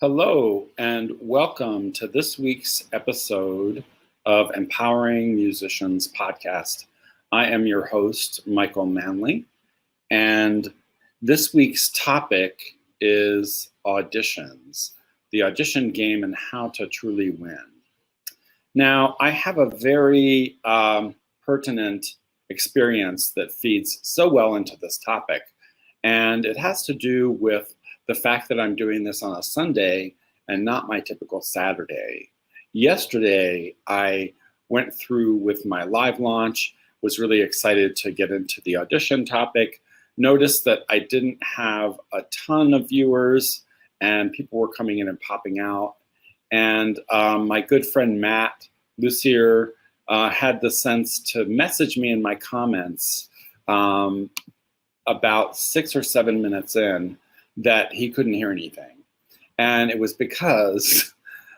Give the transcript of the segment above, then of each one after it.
Hello, and welcome to this week's episode of Empowering Musicians podcast. I am your host, Michael Manley, and this week's topic is auditions, the audition game and how to truly win. Now, I have a very pertinent experience that feeds so well into this topic, and it has to do with the fact that I'm doing this on a Sunday and not my typical Saturday. Yesterday, I went through with my live launch, was really excited to get into the audition topic, noticed that I didn't have a ton of viewers and people were coming in and popping out. And my good friend Matt Lucier had the sense to message me in my comments about 6 or 7 minutes in that he couldn't hear anything. And it was because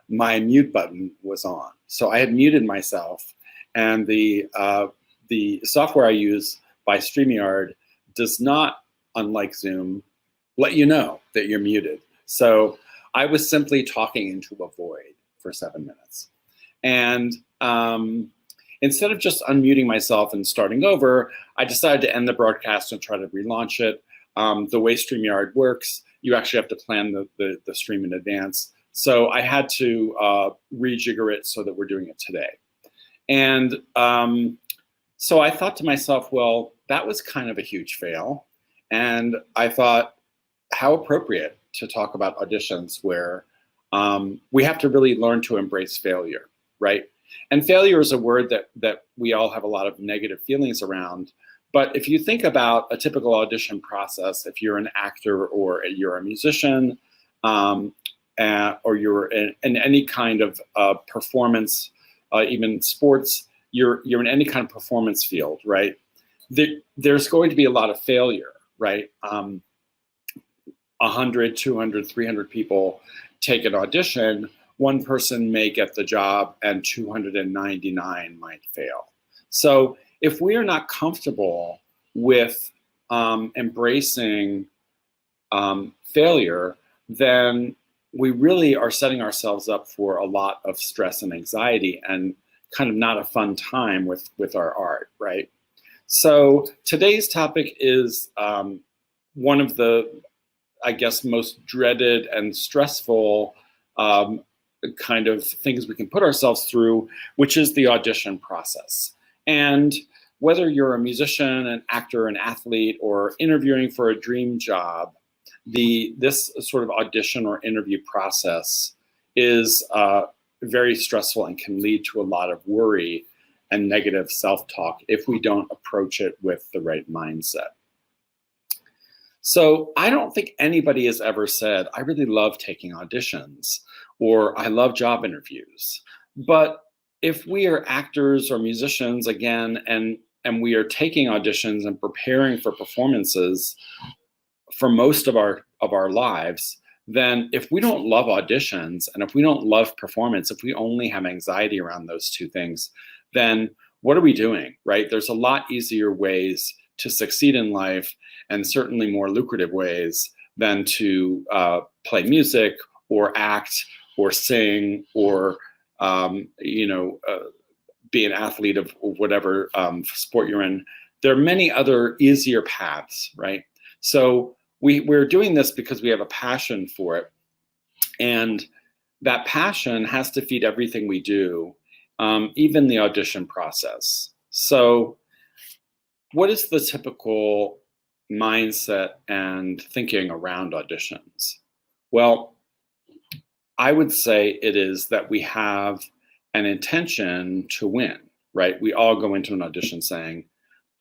my mute button was on. So I had muted myself, and the software I use by StreamYard does not, unlike Zoom, let you know that you're muted. So I was simply talking into a void for 7 minutes. And instead of just unmuting myself and starting over, I decided to end the broadcast and try to relaunch it. The way StreamYard works, you actually have to plan the stream in advance. So I had to rejigger it so that we're doing it today. And so I thought to myself, well, that was kind of a huge fail. And I thought, how appropriate to talk about auditions where we have to really learn to embrace failure, right? And failure is a word that we all have a lot of negative feelings around. But if you think about a typical audition process, if you're an actor or you're a musician, or you're in any kind of performance, even sports, you're in any kind of performance field, right? There's going to be a lot of failure, right? 100, 200, 300 people take an audition. One person may get the job and 299 might fail. So if we are not comfortable with embracing failure, then we really are setting ourselves up for a lot of stress and anxiety and kind of not a fun time with our art, right? So today's topic is one of the, I guess, most dreaded and stressful kind of things we can put ourselves through, which is the audition process. And whether you're a musician, an actor, an athlete, or interviewing for a dream job, this sort of audition or interview process is very stressful and can lead to a lot of worry and negative self-talk if we don't approach it with the right mindset. So I don't think anybody has ever said, I really love taking auditions, or I love job interviews. But if we are actors or musicians, again, and we are taking auditions and preparing for performances for most of our lives, then if we don't love auditions and if we don't love performance, if we only have anxiety around those two things, then what are we doing, right? There's a lot easier ways to succeed in life, and certainly more lucrative ways than to play music or act or sing or be an athlete of whatever sport you're in. There are many other easier paths, right? So we're doing this because we have a passion for it. And that passion has to feed everything we do, even the audition process. So what is the typical mindset and thinking around auditions? Well, I would say it is that we have an intention to win, right? We all go into an audition saying,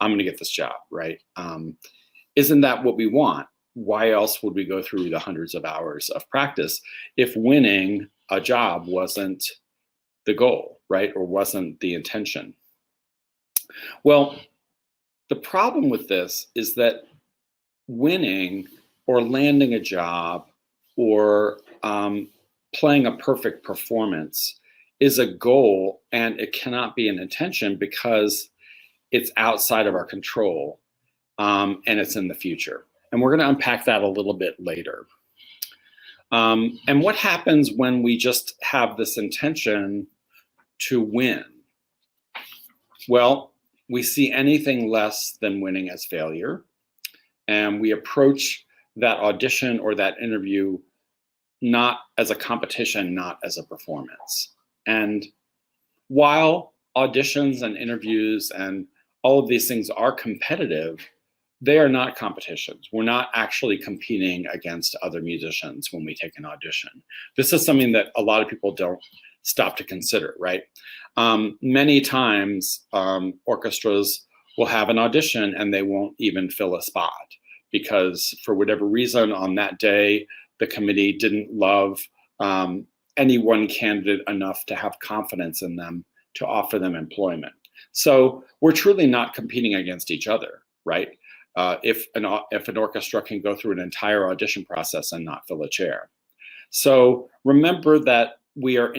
I'm going to get this job, right? Isn't that what we want? Why else would we go through the hundreds of hours of practice if winning a job wasn't the goal, right? Or wasn't the intention? Well, the problem with this is that winning or landing a job or playing a perfect performance is a goal, and it cannot be an intention because it's outside of our control, and it's in the future. And we're going to unpack that a little bit later. And what happens when we just have this intention to win? Well, we see anything less than winning as failure, and we approach that audition or that interview not as a competition, not as a performance. And while auditions and interviews and all of these things are competitive, they are not competitions. We're not actually competing against other musicians when we take an audition. This is something that a lot of people don't stop to consider, right? Many times orchestras will have an audition and they won't even fill a spot because for whatever reason on that day, the committee didn't love any one candidate enough to have confidence in them to offer them employment. So we're truly not competing against each other, right? If an orchestra can go through an entire audition process and not fill a chair. So remember that we're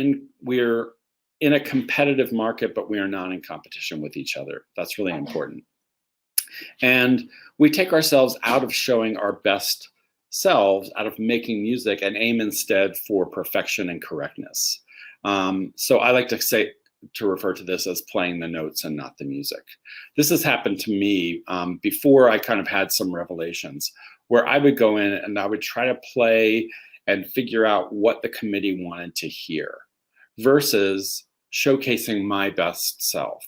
in a competitive market, but we are not in competition with each other. That's really important. And we take ourselves out of showing our best selves, out of making music, and aim instead for perfection and correctness. So I like to refer to this as playing the notes and not the music. This has happened to me before I kind of had some revelations where I would go in and I would try to play and figure out what the committee wanted to hear versus showcasing my best self.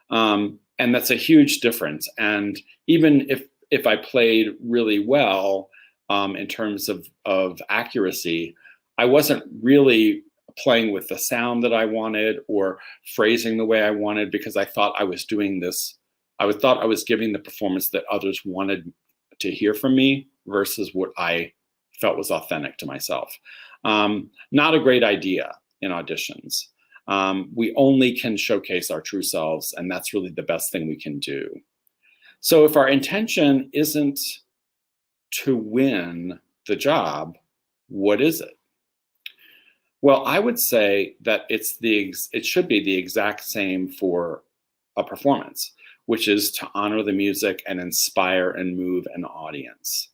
And that's a huge difference. And even if I played really well in terms of accuracy, I wasn't really playing with the sound that I wanted or phrasing the way I wanted because I thought I was doing this. I thought I was giving the performance that others wanted to hear from me versus what I felt was authentic to myself. Not a great idea in auditions. We only can showcase our true selves, and that's really the best thing we can do. So if our intention isn't to win the job, what is it? Well, I would say that it should be the exact same for a performance, which is to honor the music and inspire and move an audience.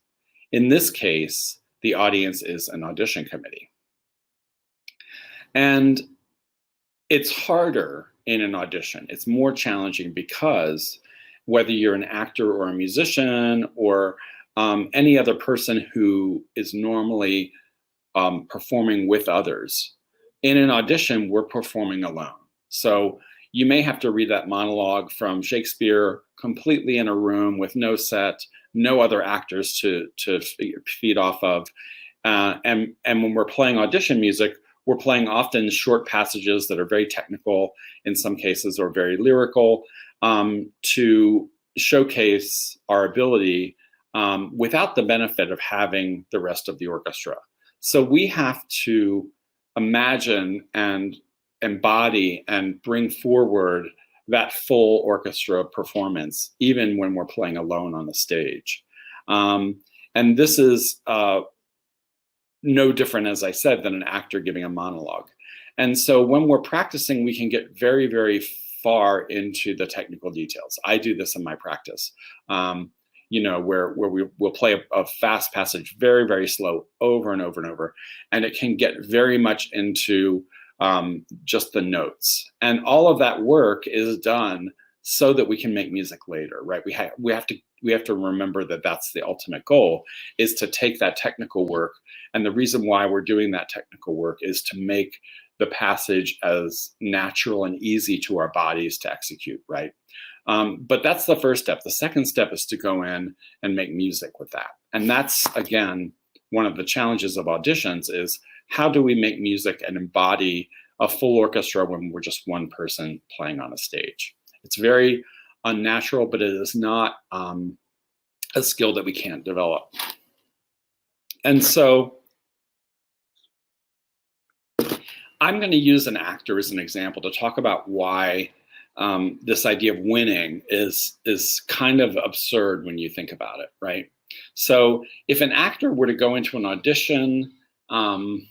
In this case, the audience is an audition committee. And it's harder in an audition. It's more challenging because whether you're an actor or a musician or any other person who is normally performing with others, in an audition, we're performing alone. So you may have to read that monologue from Shakespeare completely in a room with no set, no other actors to feed off of. And when we're playing audition music, we're playing often short passages that are very technical in some cases or very lyrical to showcase our ability without the benefit of having the rest of the orchestra. So we have to imagine and embody and bring forward that full orchestra performance, even when we're playing alone on the stage. And this is no different, as I said, than an actor giving a monologue. And so when we're practicing, we can get very, very far into the technical details. I do this in my practice. Where we'll play a fast passage very, very slow over and over and over. And it can get very much into just the notes. And all of that work is done so that we can make music later, right? We have to remember that that's the ultimate goal, is to take that technical work. And the reason why we're doing that technical work is to make the passage as natural and easy to our bodies to execute, right? But that's the first step. The second step is to go in and make music with that. And that's, again, one of the challenges of auditions is how do we make music and embody a full orchestra when we're just one person playing on a stage? It's very unnatural, but it is not a skill that we can't develop. And so I'm going to use an actor as an example to talk about why this idea of winning is kind of absurd when you think about it, right? So if an actor were to go into an audition and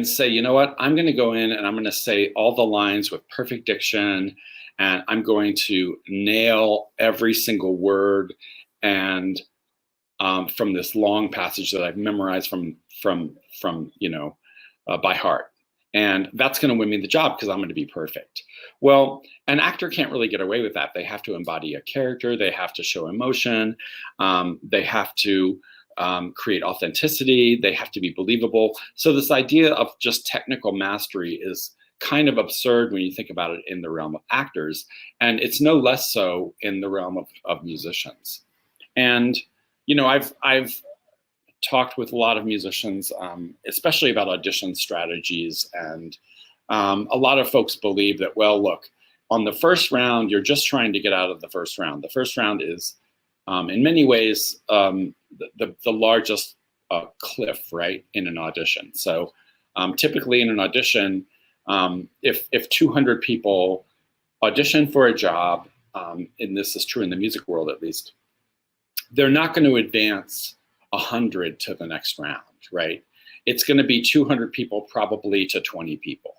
say, you know what, I'm going to go in and I'm going to say all the lines with perfect diction, and I'm going to nail every single word, and from this long passage that I've memorized from by heart. And that's going to win me the job because I'm going to be perfect. Well, an actor can't really get away with that. They have to embody a character. They have to show emotion. They have to create authenticity. They have to be believable. So this idea of just technical mastery is kind of absurd when you think about it in the realm of actors. And it's no less so in the realm of musicians. And, I've talked with a lot of musicians, especially about audition strategies. And a lot of folks believe that, well, look, on the first round, you're just trying to get out of the first round. The first round is, in many ways, the largest cliff, right, in an audition. So typically in an audition, if 200 people audition for a job, and this is true in the music world at least, they're not going to advance 100 to the next round, right? It's going to be 200 people probably to 20 people.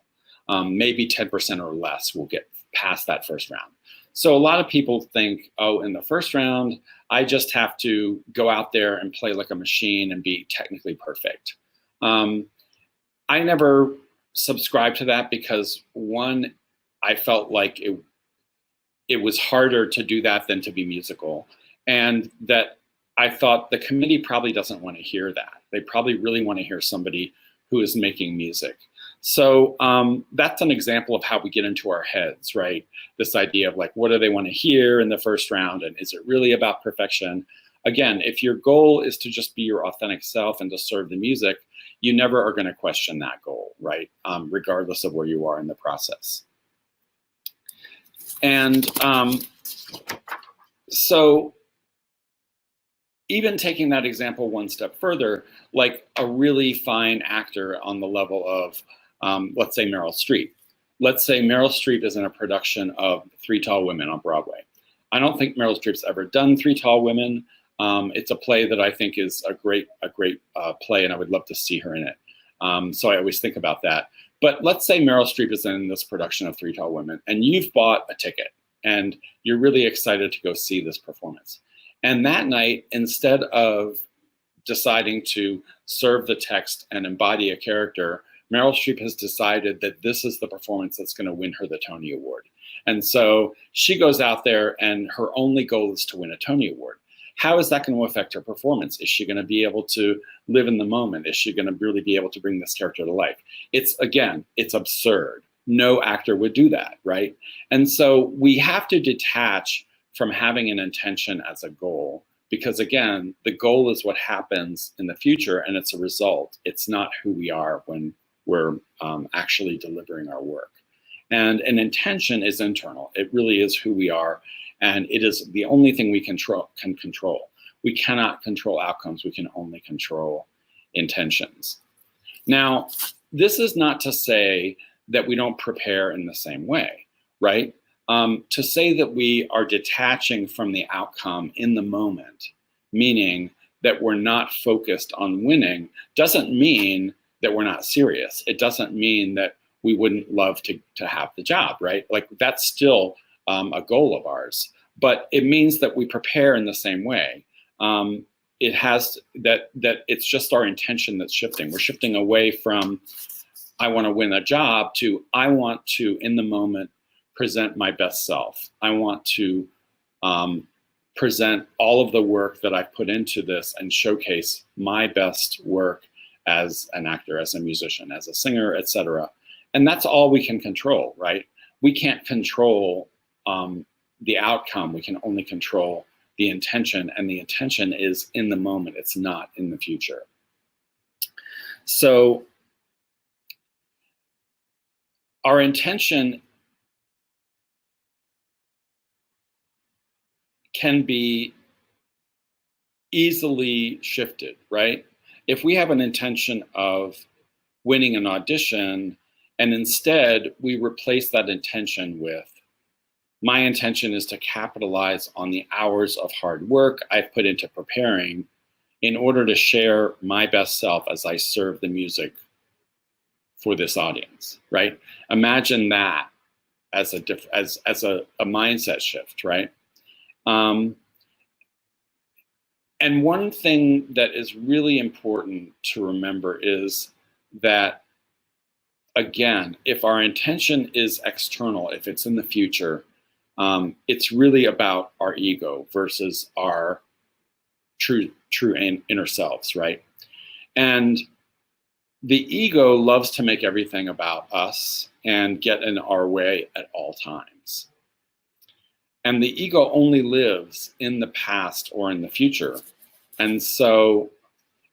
Maybe 10% or less will get past that first round. So a lot of people think, oh, in the first round, I just have to go out there and play like a machine and be technically perfect. I never subscribed to that because, one, I felt like it was harder to do that than to be musical. And that I thought the committee probably doesn't want to hear that. They probably really want to hear somebody who is making music. So that's an example of how we get into our heads, right? This idea of like, what do they want to hear in the first round? And is it really about perfection? Again, if your goal is to just be your authentic self and to serve the music, you never are going to question that goal, right? Regardless of where you are in the process. And so even taking that example one step further, like a really fine actor on the level of, let's say Meryl Streep. Let's say Meryl Streep is in a production of Three Tall Women on Broadway. I don't think Meryl Streep's ever done Three Tall Women. It's a play that I think is a great play, and I would love to see her in it. So I always think about that. But let's say Meryl Streep is in this production of Three Tall Women, and you've bought a ticket, and you're really excited to go see this performance. And that night, instead of deciding to serve the text and embody a character, Meryl Streep has decided that this is the performance that's going to win her the Tony Award. And so she goes out there and her only goal is to win a Tony Award. How is that going to affect her performance? Is she going to be able to live in the moment? Is she going to really be able to bring this character to life? It's absurd. No actor would do that, right? And so we have to detach from having an intention as a goal, because again, the goal is what happens in the future and it's a result. It's not who we are when we're actually delivering our work. And an intention is internal. It really is who we are. And it is the only thing we can control. We cannot control outcomes. We can only control intentions. Now, this is not to say that we don't prepare in the same way, right? To say that we are detaching from the outcome in the moment, meaning that we're not focused on winning, doesn't mean that we're not serious. It doesn't mean that we wouldn't love to have the job, right? Like that's still a goal of ours, but it means that we prepare in the same way. It has that it's just our intention that's shifting. We're shifting away from I want to win a job to I want to, in the moment, present my best self. I want to present all of the work that I've put into this and showcase my best work as an actor, as a musician, as a singer, etc. And that's all we can control, right? We can't control the outcome. We can only control the intention, and the intention is in the moment. It's not in the future. So our intention can be easily shifted, right? If we have an intention of winning an audition and instead we replace that intention with, my intention is to capitalize on the hours of hard work I've put into preparing in order to share my best self as I serve the music for this audience, right? Imagine that as a mindset shift, right? And one thing that is really important to remember is that, again, if our intention is external, if it's in the future, it's really about our ego versus our true inner selves, right? And the ego loves to make everything about us and get in our way at all times. And the ego only lives in the past or in the future. And so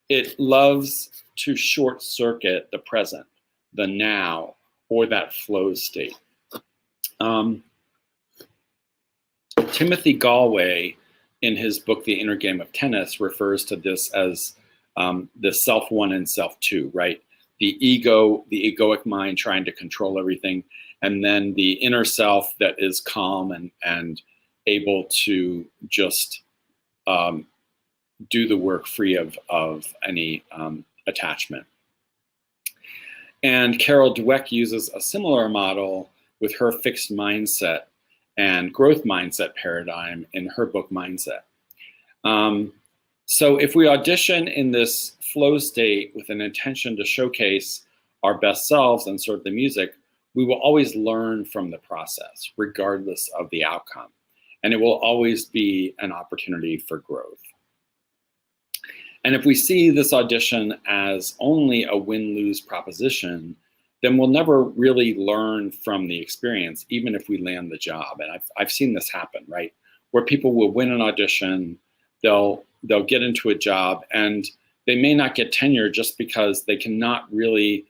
it loves to short circuit the present, the now, or that flow state. Timothy Galway, in his book, The Inner Game of Tennis, refers to this as the self one and self two, right? The ego, the egoic mind trying to control everything, and then the inner self that is calm and able to just do the work free of any attachment. And Carol Dweck uses a similar model with her fixed mindset and growth mindset paradigm in her book Mindset. So if we audition in this flow state with an intention to showcase our best selves and serve the music, we will always learn from the process, regardless of the outcome. And it will always be an opportunity for growth. And if we see this audition as only a win-lose proposition, then we'll never really learn from the experience, even if we land the job. And I've seen this happen, right? Where people will win an audition, they'll get into a job, and they may not get tenure just because they cannot really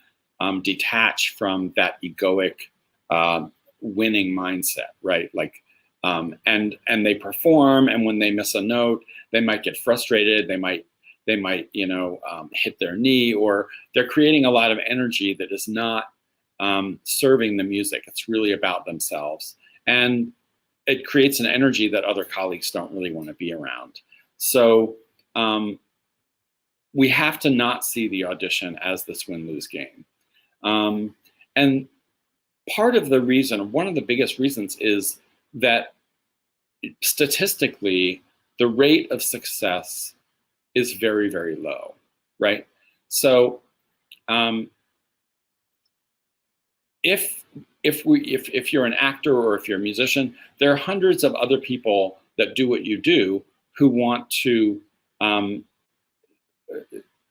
detach from that egoic winning mindset, right? Like, and they perform, and when they miss a note, they might get frustrated. They might hit their knee, or they're creating a lot of energy that is not serving the music. It's really about themselves. And it creates an energy that other colleagues don't really want to be around. So we have to not see the audition as this win-lose game. And part of the reason, one of the biggest reasons, is that statistically, the rate of success is very, very low, right? So if you're an actor or if you're a musician, there are hundreds of other people that do what you do who want to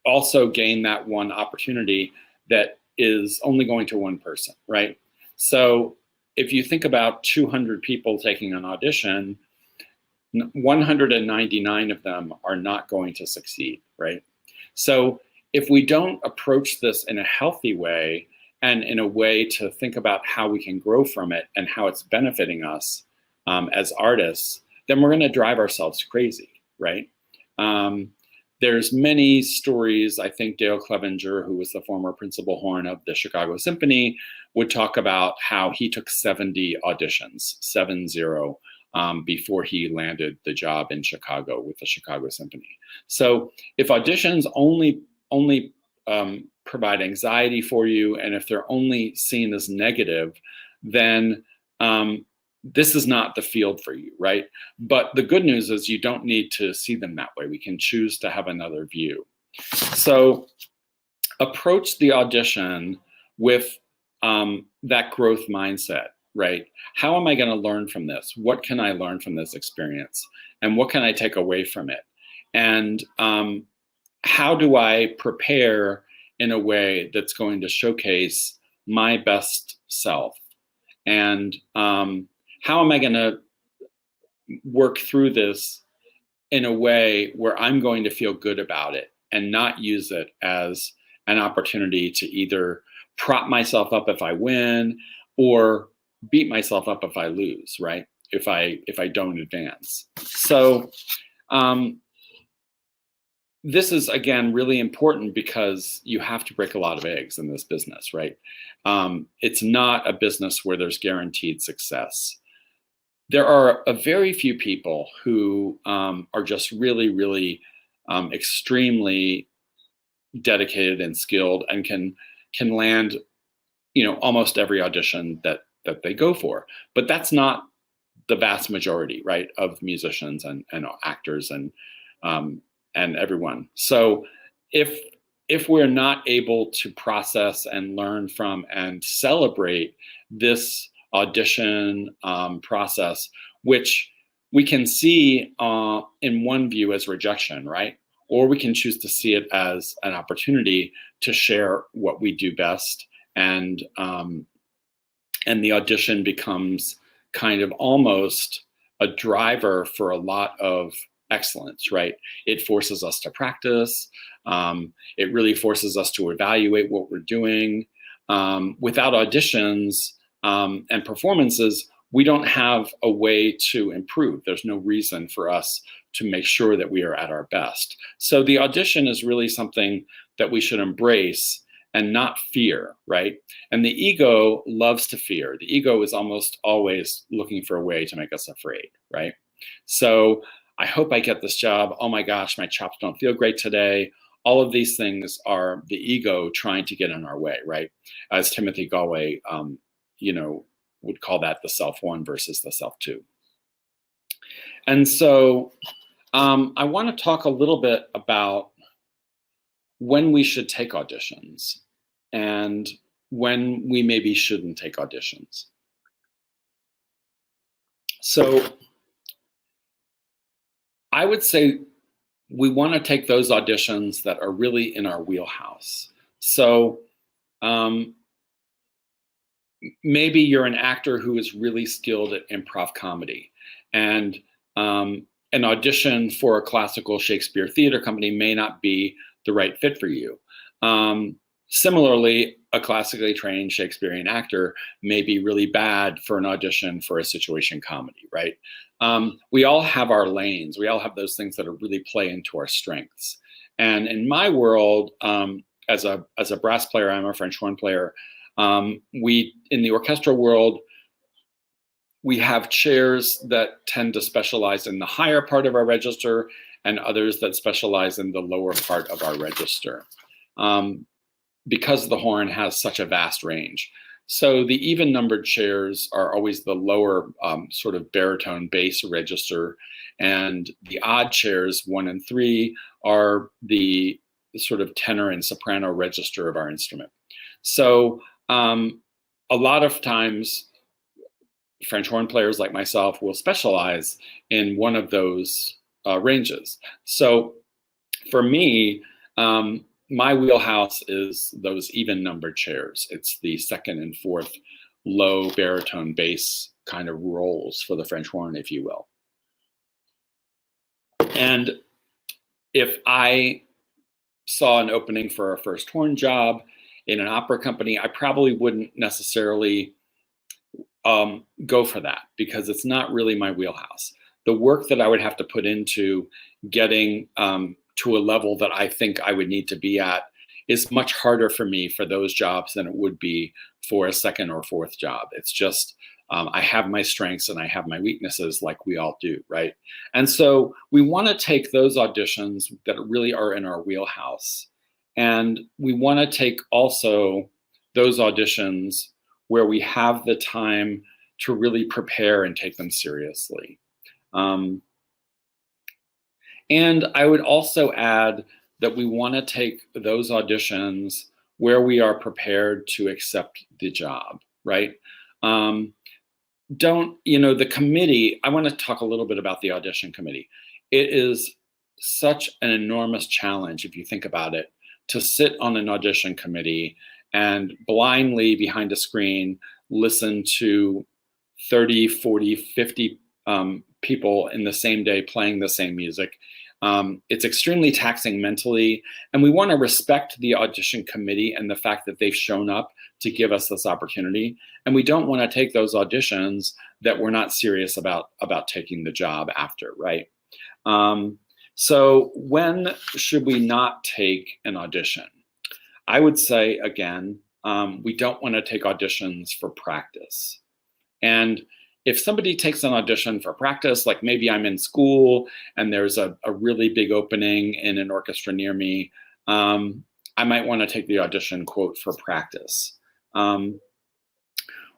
also gain that one opportunity that is only going to one person, right? So if you think about 200 people taking an audition, 199 of them are not going to succeed, right? So if we don't approach this in a healthy way and in a way to think about how we can grow from it and how it's benefiting us as artists, then we're going to drive ourselves crazy, right? There's many stories. I think Dale Clevenger, who was the former principal horn of the Chicago Symphony, would talk about how he took 70 auditions, 70, before he landed the job in Chicago with the Chicago Symphony. So if auditions only provide anxiety for you, and if they're only seen as negative, then this is not the field for you, right? But the good news is you don't need to see them that way. We can choose to have another view. So approach the audition with that growth mindset, right? How am I going to learn from this? What can I learn from this experience? And what can I take away from it? And how do I prepare in a way that's going to showcase my best self? And how am I going to work through this in a way where I'm going to feel good about it and not use it as an opportunity to either prop myself up if I win or beat myself up if I lose, right? If I don't advance. So this is, again, really important because you have to break a lot of eggs in this business, right? It's not a business where there's guaranteed success. There are a very few people who are just really, really extremely dedicated and skilled and can land, almost every audition that they go for. But that's not the vast majority, right, of musicians and actors and and everyone. So if we're not able to process and learn from and celebrate this audition process, which we can see in one view as rejection, right? Or we can choose to see it as an opportunity to share what we do best, and the audition becomes kind of almost a driver for a lot of excellence, right? It forces us to practice. It really forces us to evaluate what we're doing. Without auditions and performances, we don't have a way to improve. There's no reason for us to make sure that we are at our best. So the audition is really something that we should embrace and not fear, right? And the ego loves to fear. The ego is almost always looking for a way to make us afraid, right? So I hope I get this job. Oh my gosh, my chops don't feel great today. All of these things are the ego trying to get in our way, right? As Timothy Galway, would call that the self one versus the self two. And so I want to talk a little bit about when we should take auditions and when we maybe shouldn't take auditions. So I would say we want to take those auditions that are really in our wheelhouse. So maybe you're an actor who is really skilled at improv comedy, and an audition for a classical Shakespeare theater company may not be the right fit for you. Similarly, a classically trained Shakespearean actor may be really bad for an audition for a situation comedy, right? We all have our lanes. We all have those things that are really play into our strengths. And in my world, as a brass player, I'm a French horn player. In the orchestral world, we have chairs that tend to specialize in the higher part of our register and others that specialize in the lower part of our register, because the horn has such a vast range. So the even numbered chairs are always the lower sort of baritone bass register, and the odd chairs 1 and 3 are the sort of tenor and soprano register of our instrument. So a lot of times French horn players like myself will specialize in one of those ranges. So for me, my wheelhouse is those even numbered chairs. It's the 2nd and 4th low baritone bass kind of rolls for the French horn, if you will. And if I saw an opening for a first horn job in an opera company, I probably wouldn't necessarily go for that, because it's not really my wheelhouse. The work that I would have to put into getting to a level that I think I would need to be at is much harder for me for those jobs than it would be for a 2nd or 4th job. It's just, I have my strengths and I have my weaknesses, like we all do, right? And so we want to take those auditions that really are in our wheelhouse. And we want to take also those auditions where we have the time to really prepare and take them seriously. And I would also add that we want to take those auditions where we are prepared to accept the job, right? The committee, I want to talk a little bit about the audition committee. It is such an enormous challenge, if you think about it, to sit on an audition committee and blindly behind a screen listen to 30, 40, 50 people in the same day playing the same music. It's extremely taxing mentally, and we want to respect the audition committee and the fact that they've shown up to give us this opportunity. And we don't want to take those auditions that we're not serious about taking the job after, right? So when should we not take an audition? I would say, again, we don't want to take auditions for practice. And if somebody takes an audition for practice, like maybe I'm in school and there's a really big opening in an orchestra near me, I might want to take the audition, quote, for practice.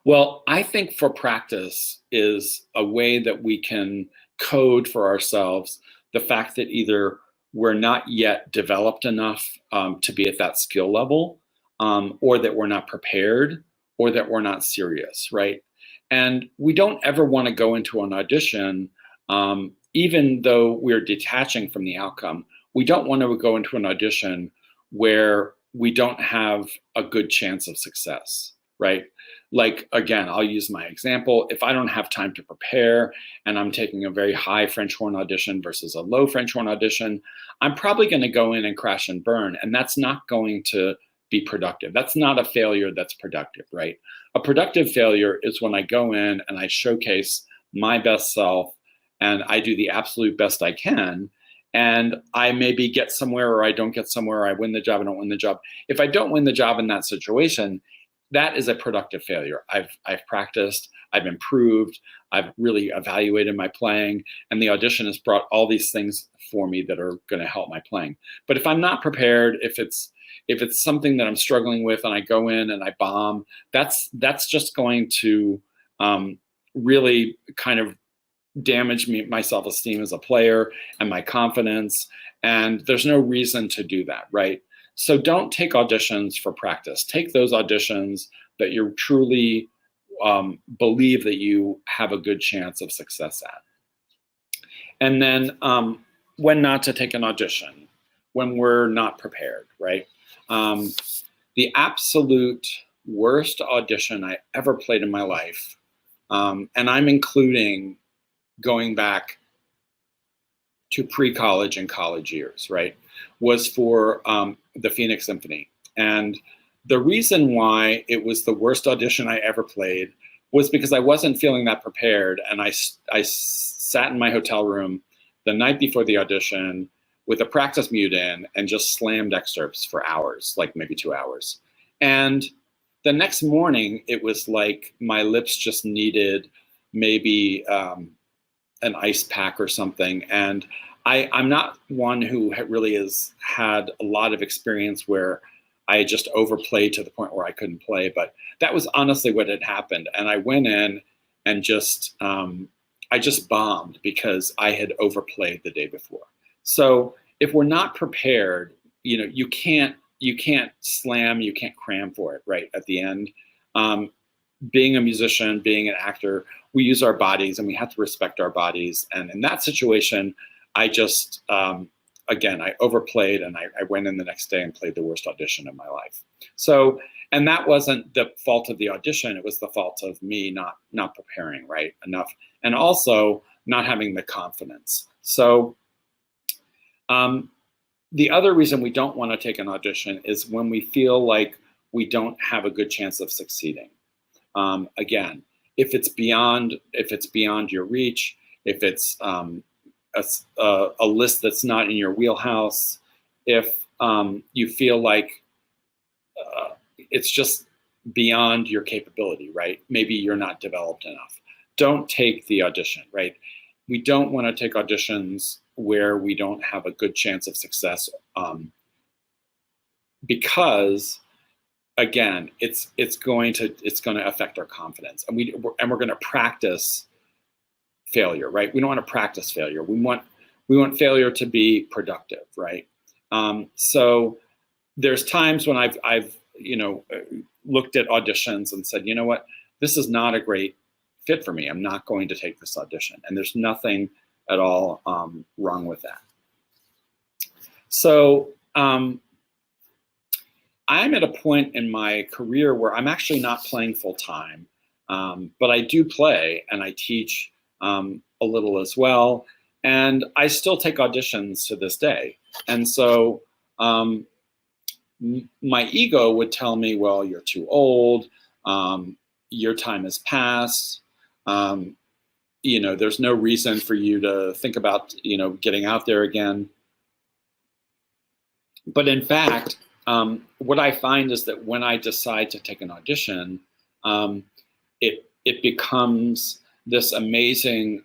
Well, I think for practice is a way that we can code for ourselves the fact that either we're not yet developed enough to be at that skill level, or that we're not prepared, or that we're not serious, right? And we don't ever want to go into an audition, even though we're detaching from the outcome. We don't want to go into an audition where we don't have a good chance of success, right? Like, again, I'll use my example. If I don't have time to prepare and I'm taking a very high French horn audition versus a low French horn audition, I'm probably going to go in and crash and burn. And that's not going to be productive. That's not a failure that's productive, right? A productive failure is when I go in and I showcase my best self and I do the absolute best I can. And I maybe get somewhere or I don't get somewhere, or I win the job, I don't win the job. If I don't win the job in that situation, that is a productive failure. I've practiced, I've improved, I've really evaluated my playing, and the audition has brought all these things for me that are going to help my playing. But if I'm not prepared, if it's something that I'm struggling with and I go in and I bomb, that's just going to really kind of damage my self-esteem as a player and my confidence. And there's no reason to do that, right? So don't take auditions for practice. Take those auditions that you truly believe that you have a good chance of success at. And then when not to take an audition, when we're not prepared, right? The absolute worst audition I ever played in my life, and I'm including going back to pre-college and college years, right, was for the Phoenix Symphony. And the reason why it was the worst audition I ever played was because I wasn't feeling that prepared. And I sat in my hotel room the night before the audition with a practice mute in and just slammed excerpts for hours, like maybe 2 hours. And the next morning, it was like my lips just needed maybe an ice pack or something. And I'm not one who really has had a lot of experience where I just overplayed to the point where I couldn't play, but that was honestly what had happened. And I went in and I just bombed because I had overplayed the day before. So if we're not prepared, you can't slam, you can't cram for it, right, at the end. Being a musician, being an actor, we use our bodies and we have to respect our bodies. And in that situation, I just, again, I overplayed and I went in the next day and played the worst audition of my life. So, and that wasn't the fault of the audition, it was the fault of me not preparing, right, enough. And also not having the confidence. So the other reason we don't want to take an audition is when we feel like we don't have a good chance of succeeding. Again, if it's beyond your reach, if it's a list that's not in your wheelhouse, if you feel like it's just beyond your capability, right? Maybe you're not developed enough. Don't take the audition, right? We don't want to take auditions where we don't have a good chance of success, because again, it's going to affect our confidence, and we're going to practice failure, right? We don't want to practice failure. We want failure to be productive, right? So there's times when I've looked at auditions and said, you know what, this is not a great fit for me. I'm not going to take this audition, and there's nothing at all wrong with that. So I'm at a point in my career where I'm actually not playing full time, but I do play and I teach a little as well, and I still take auditions to this day. And so my ego would tell me, well, you're too old, your time has passed, there's no reason for you to think about getting out there again. But in fact, what I find is that when I decide to take an audition, it becomes this amazing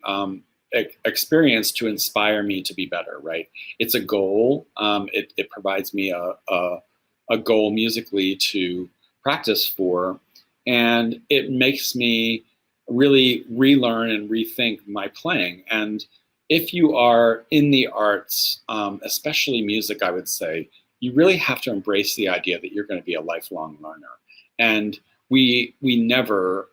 experience to inspire me to be better, right? It's a goal. It provides me a goal musically to practice for, and it makes me really relearn and rethink my playing. And if you are in the arts, especially music, I would say, you really have to embrace the idea that you're going to be a lifelong learner. And we never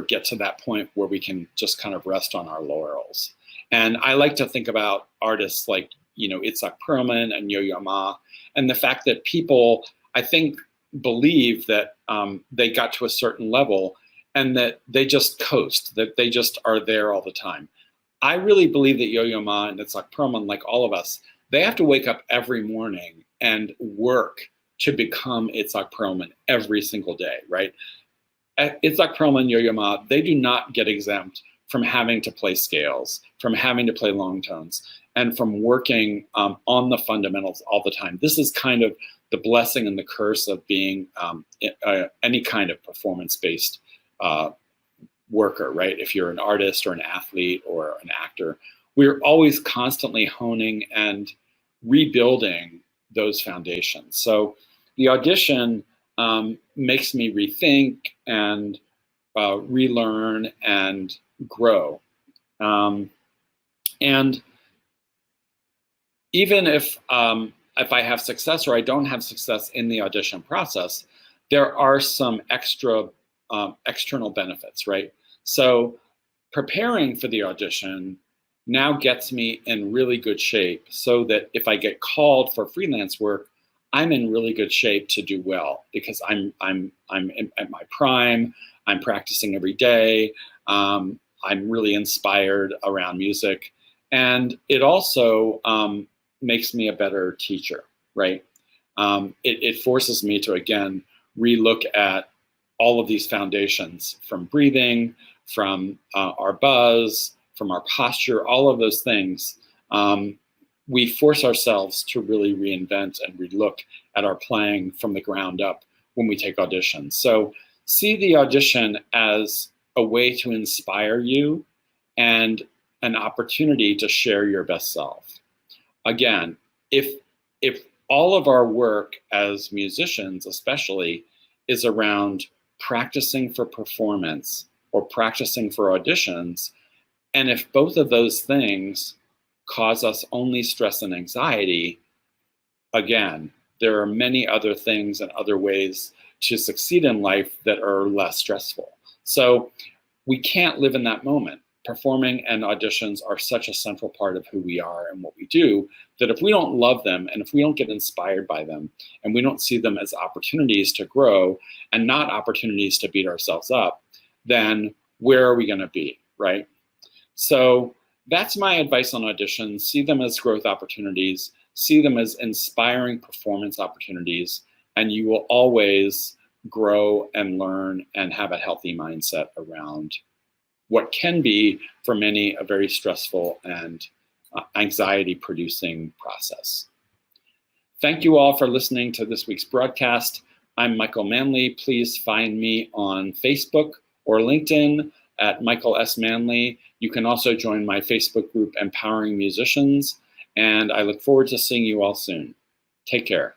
get to that point where we can just kind of rest on our laurels. And I like to think about artists like, Itzhak Perlman and Yo-Yo Ma, and the fact that people, I think, believe that they got to a certain level and that they just coast, that they just are there all the time. I really believe that Yo-Yo Ma and Itzhak Perlman, like all of us, they have to wake up every morning and work to become Itzhak Perlman every single day, right? Itzhak Perlman, Yo-Yo Ma, they do not get exempt from having to play scales, from having to play long tones, and from working on the fundamentals all the time. This is kind of the blessing and the curse of being any kind of performance-based worker, right? If you're an artist or an athlete or an actor, we're always constantly honing and rebuilding those foundations. So the audition makes me rethink and relearn and grow. And even if I have success or I don't have success in the audition process, there are some extra external benefits, right? So preparing for the audition now gets me in really good shape so that if I get called for freelance work, I'm in really good shape to do well because I'm at my prime. I'm practicing every day. I'm really inspired around music, and it also makes me a better teacher, right? It forces me to again relook at all of these foundations, from breathing, from our buzz, from our posture, all of those things. We force ourselves to really reinvent and relook at our playing from the ground up when we take auditions. So see the audition as a way to inspire you and an opportunity to share your best self. Again, if all of our work as musicians especially is around practicing for performance or practicing for auditions, and if both of those things cause us only stress and anxiety, again, there are many other things and other ways to succeed in life that are less stressful. So we can't live in that moment. Performing and auditions are such a central part of who we are and what we do that if we don't love them and if we don't get inspired by them and we don't see them as opportunities to grow and not opportunities to beat ourselves up, then where are we going to be, right? So that's my advice on auditions. See them as growth opportunities, see them as inspiring performance opportunities, and you will always grow and learn and have a healthy mindset around what can be, for many, a very stressful and anxiety-producing process. Thank you all for listening to this week's broadcast. I'm Michael Manley. Please find me on Facebook or LinkedIn at Michael S. Manley. You can also join my Facebook group, Empowering Musicians, and I look forward to seeing you all soon. Take care.